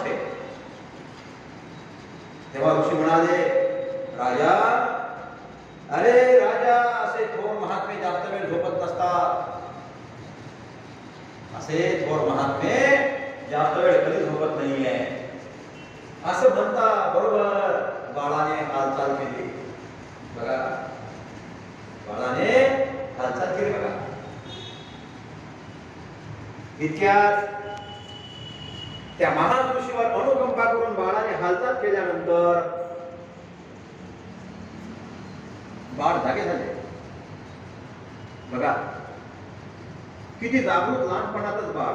छे। तेव्हा ऋषी म्हणाले, राजा, अरे राजा, असे थोर महात्मे जास्त वेळ झोपत नसतात, असे थोर महात्मे जास्त वेळ कधी झोपत नाहीये असं म्हणता बरोबर बाळाने हालचाल केली बघा, बाळाने हालचाल केली बघा। इतक्यात त्या महान ऋषीवर अनुकंपा करून बाळाने हालचाल केल्यानंतर बाळ जागे झाले बघा, किती जागृत लहानपणातच बाळ,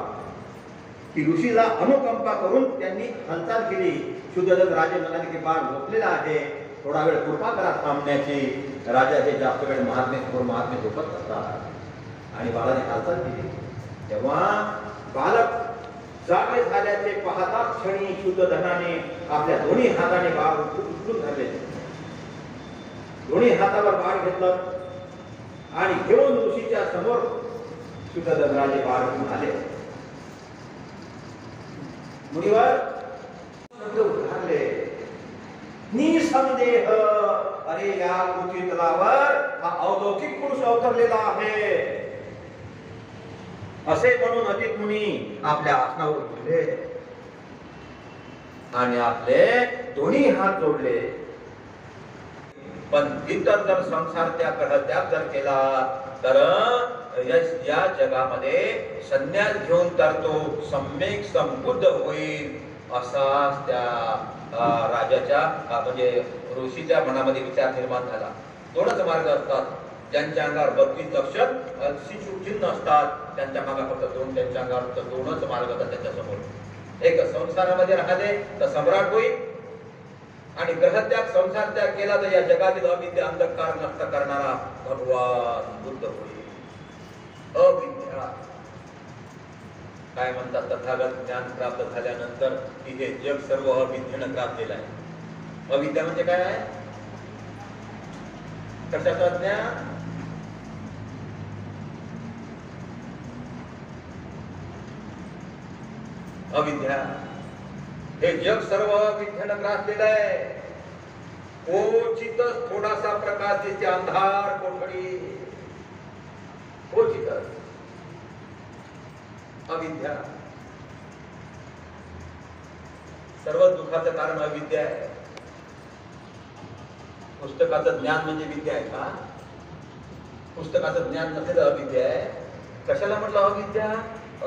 की ऋषीला अनुकंपा करून त्यांनी हालचाल केली। शुद्धदत्त राजे म्हणाले की बाळ झोपलेला आहे, थोडा वेळ कृपा करा थांबण्याची। राजा हे जास्त वेळ महात्मे झोपत असतात आणि बाळाने हालचाल केली। तेव्हा बालक जागे झाल्याचे पाहता क्षणी शुद्धधनाने आपल्या दोन्ही हाताने बाळ उचलून धरले, दोन्ही हातावर बाळ घेतलं आणि घेऊन ऋषीच्या समोर शुद्धधन राजे बाळ घेऊन आले। मुनिवर शब्द उच्चारले, निसंदेह, अरे या पृथ्वी तलावर हा अलौकिक पुरुष अवतरलेला आहे असे म्हणून अजित मुनी आपल्या आसनावर उठले आणि आपले दोन्ही हात जोडले। पण इतर जर संसार त्याग जर केला तर या जगामध्ये संन्यास घेऊन तर तो सम्यक संबुद्ध होईल असा त्या राजाच्या म्हणजे ऋषीच्या मनामध्ये विचार निर्माण झाला। दोनच मार्ग असतात, ज्यांच्या अंगावर 32 लक्षण चिन्ह असतात त्यांच्या मागे फक्त दोन, त्यांच्या अंगावर दोनच मार्ग असतात त्यांच्या समोर। एक संसारामध्ये राहिले तर सम्राट होईल आणि ग्रहत्याग संसार त्याग केला तर या जगातील अविद्या अंधकार नष्ट करणारा भगवान बुद्ध होईल। अविद्या काय म्हणतात, तथागत ज्ञान प्राप्त झाल्यानंतर की हे जग सर्व अविद्येने ग्रासलेलं आहे। अविद्या म्हणजे काय आहे? कशाचं ज्ञान? अविद्या हे जग सर्व अविद्येने ग्रासलेलं आहे। क्वचितच थोडासा प्रकाश दिसते, अंधार कोठडी, क्वचितच अविद्या। सर्व दुःखाचं कारण अविद्या आहे। पुस्तकाचं ज्ञान म्हणजे विद्या आहे का? पुस्तकाचं ज्ञान नसेल अविद्या आहे। कशाला म्हटलं अविद्या?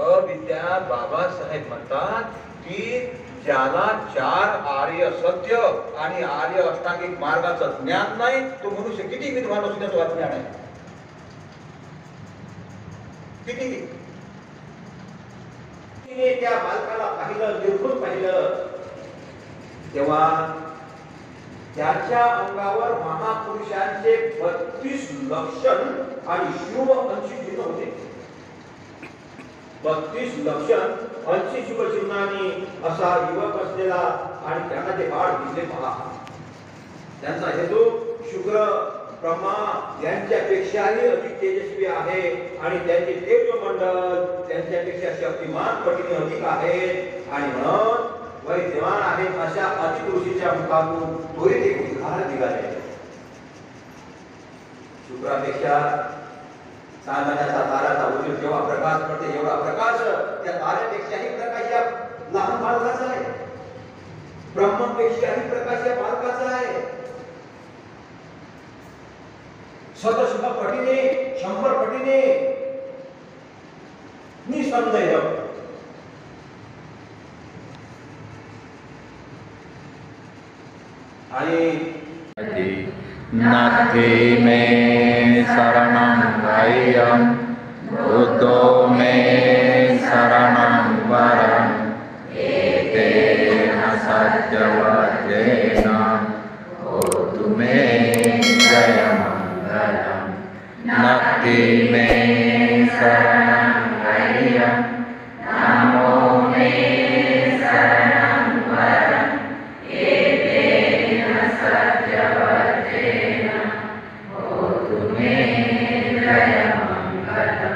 अविद्या बाबासाहेब म्हणतात की ज्याला 4 आर्य सत्य आणि आर्य अष्टांगिक मार्गाचं ज्ञान नाही तो मनुष्य किती विद्वान असू त्याचं अज्ञान आहे। किती त्या बालकाला पाहिलं, निर्गुण पाहिलं, तेव्हा त्याच्या अंगावर महापुरुषांचे 32 लक्षण आणि शिव 80 चिन्ह होते। 32 लक्षण 80 शिव चिन्हांनी असा युवक असलेला आणि त्यांना ते बाळ दिसले पहा। त्यांचा हेतू शुक्र ब्रह्मा यांच्यापेक्षाही अधिक तेजस्वी आहे आणि त्यांचे तेजमंडल त्यांच्यापेक्षा शक्तिमान पटीने अधिक आहे आणि म्हणून वैद्यमान आहेत अशा अजित ऋषीच्या मुखातून त्वरित एक उद्गार निघाले। शुक्रापेक्षा सामान्याचा ताराचा उजेड जेव्हा प्रकाश पडते एवढा प्रकाश त्या ताऱ्यापेक्षाही प्रकाश या लहान बालकाचा आहे, ब्रह्मापेक्षाही प्रकाश या बालकाचा आहे। शतशः पटीने 100 पटीने निसंदेह आणि नत्थि मे शरणं वैयं बुद्धो मे शरणं वरं एतेन सत्यवचेन होतु मे जयमङ्गलं। नत्थि मे शरणं वैयं नमो मे शरणं वरं एतेन सत्यवचेन होतु मे जयमङ्गलं।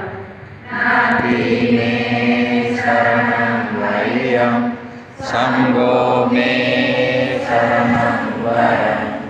नत्थि मे शरणं वैयं संगो मे शरणं वद